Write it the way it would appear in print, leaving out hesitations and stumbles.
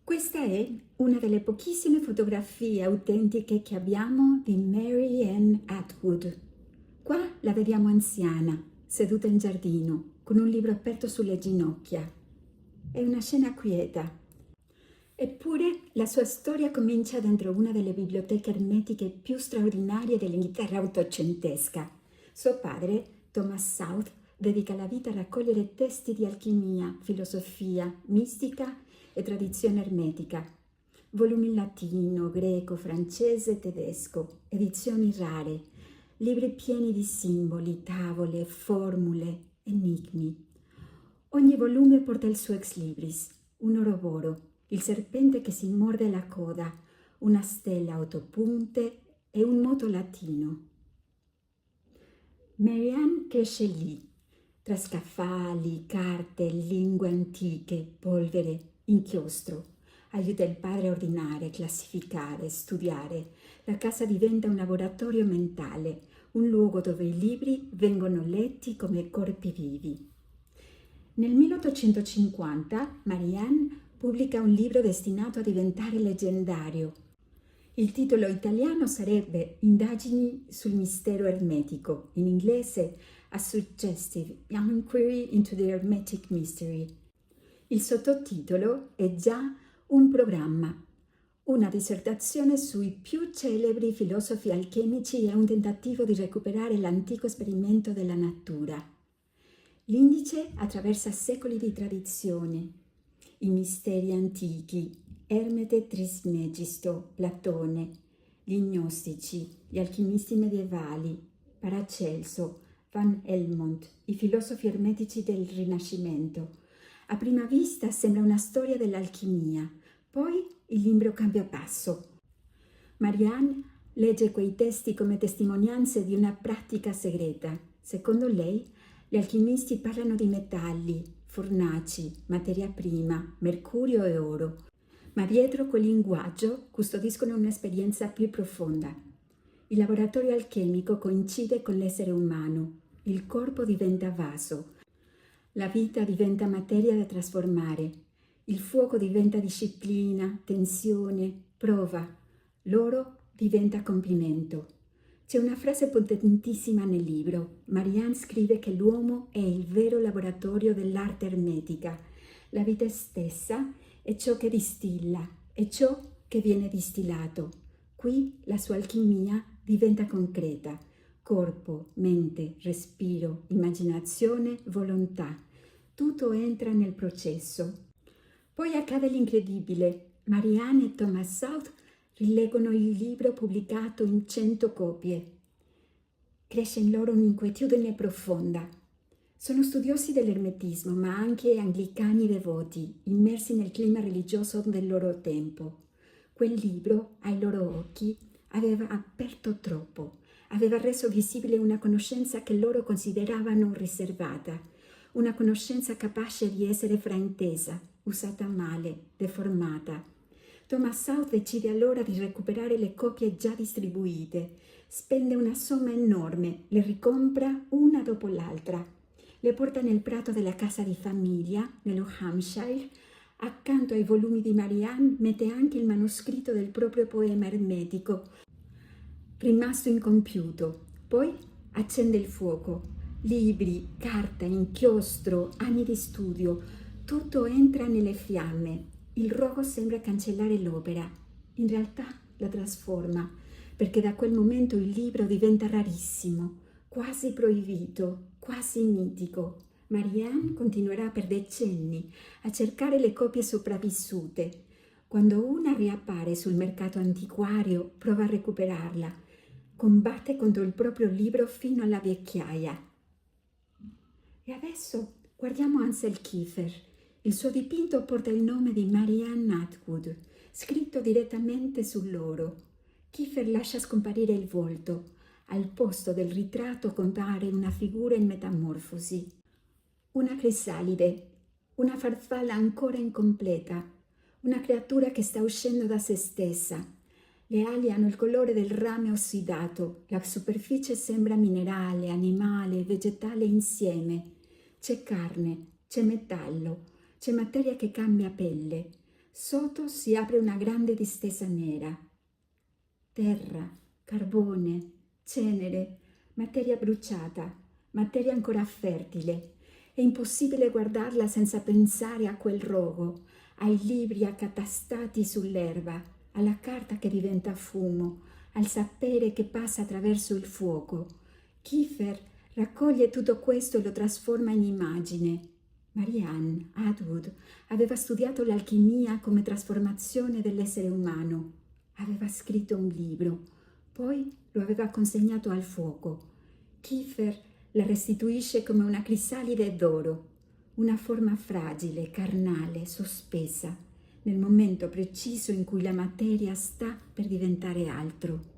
Questa è una delle pochissime fotografie autentiche che abbiamo di Mary Ann Atwood. Qua la vediamo anziana, seduta in giardino, con un libro aperto sulle ginocchia. È una scena quieta. Eppure la sua storia comincia dentro una delle biblioteche ermetiche più straordinarie dell'Inghilterra ottocentesca. Suo padre, Thomas South, dedica la vita a raccogliere testi di alchimia, filosofia, mistica e tradizione ermetica. Volumi in latino, greco, francese e tedesco, edizioni rare, libri pieni di simboli, tavole, formule, enigmi. Ogni volume porta il suo ex libris, un oroboro, il serpente che si morde la coda, una stella a 8 punte e un moto latino. Mary Ann cresce lì, tra scaffali, carte, lingue antiche, polvere, inchiostro. Aiuta il padre a ordinare, classificare, studiare. La casa diventa un laboratorio mentale, un luogo dove i libri vengono letti come corpi vivi. Nel 1850 Mary Ann pubblica un libro destinato a diventare leggendario. Il titolo italiano sarebbe Indagini sul mistero ermetico, in inglese A Suggestive Inquiry into the Hermetic Mystery. Il sottotitolo è già un programma, una dissertazione sui più celebri filosofi alchemici e un tentativo di recuperare l'antico esperimento della natura. L'indice attraversa secoli di tradizione, i misteri antichi, Ermete Trismegisto, Platone, gli gnostici, gli alchimisti medievali, Paracelso, Van Helmont, i filosofi ermetici del Rinascimento. A prima vista sembra una storia dell'alchimia, poi il libro cambia passo. Mary Ann legge quei testi come testimonianze di una pratica segreta. Secondo lei, gli alchimisti parlano di metalli, fornaci, materia prima, mercurio e oro, ma dietro quel linguaggio custodiscono un'esperienza più profonda. Il laboratorio alchemico coincide con l'essere umano, il corpo diventa vaso, la vita diventa materia da trasformare, il fuoco diventa disciplina, tensione, prova, l'oro diventa compimento. C'è una frase potentissima nel libro. Mary Ann scrive che l'uomo è il vero laboratorio dell'arte ermetica. La vita stessa è ciò che distilla, è ciò che viene distillato. Qui la sua alchimia diventa concreta. Corpo, mente, respiro, immaginazione, volontà. Tutto entra nel processo. Poi accade l'incredibile. Mary Ann e Thomas South rileggono il libro pubblicato in 100 copie. Cresce in loro un'inquietudine profonda. Sono studiosi dell'ermetismo, ma anche anglicani devoti, immersi nel clima religioso del loro tempo. Quel libro, ai loro occhi, aveva aperto troppo, aveva reso visibile una conoscenza che loro consideravano riservata, una conoscenza capace di essere fraintesa, usata male, deformata. Thomas South decide allora di recuperare le copie già distribuite, spende una somma enorme, le ricompra una dopo l'altra, le porta nel prato della casa di famiglia, nello Hampshire, accanto ai volumi di Mary Ann mette anche il manoscritto del proprio poema ermetico, rimasto incompiuto. Poi accende il fuoco, libri, carta, inchiostro, anni di studio, tutto entra nelle fiamme. Il rogo sembra cancellare l'opera, in realtà la trasforma, perché da quel momento il libro diventa rarissimo, quasi proibito, quasi mitico. Mary Ann continuerà per decenni a cercare le copie sopravvissute. Quando una riappare sul mercato antiquario, prova a recuperarla. Combatte contro il proprio libro fino alla vecchiaia. E adesso guardiamo Ansel Kiefer. Il suo dipinto porta il nome di Mary Ann Atwood, scritto direttamente sull'oro. Kiefer lascia scomparire il volto. Al posto del ritratto compare una figura in metamorfosi. Una crisalide, una farfalla ancora incompleta, una creatura che sta uscendo da se stessa. Le ali hanno il colore del rame ossidato, la superficie sembra minerale, animale, vegetale insieme. C'è carne, c'è metallo. C'è materia che cambia pelle. Sotto si apre una grande distesa nera. Terra, carbone, cenere, materia bruciata, materia ancora fertile. È impossibile guardarla senza pensare a quel rogo, ai libri accatastati sull'erba, alla carta che diventa fumo, al sapere che passa attraverso il fuoco. Kiefer raccoglie tutto questo e lo trasforma in immagine. Marianne Atwood aveva studiato l'alchimia come trasformazione dell'essere umano. Aveva scritto un libro, poi lo aveva consegnato al fuoco. Kiefer la restituisce come una crisalide d'oro, una forma fragile, carnale, sospesa, nel momento preciso in cui la materia sta per diventare altro.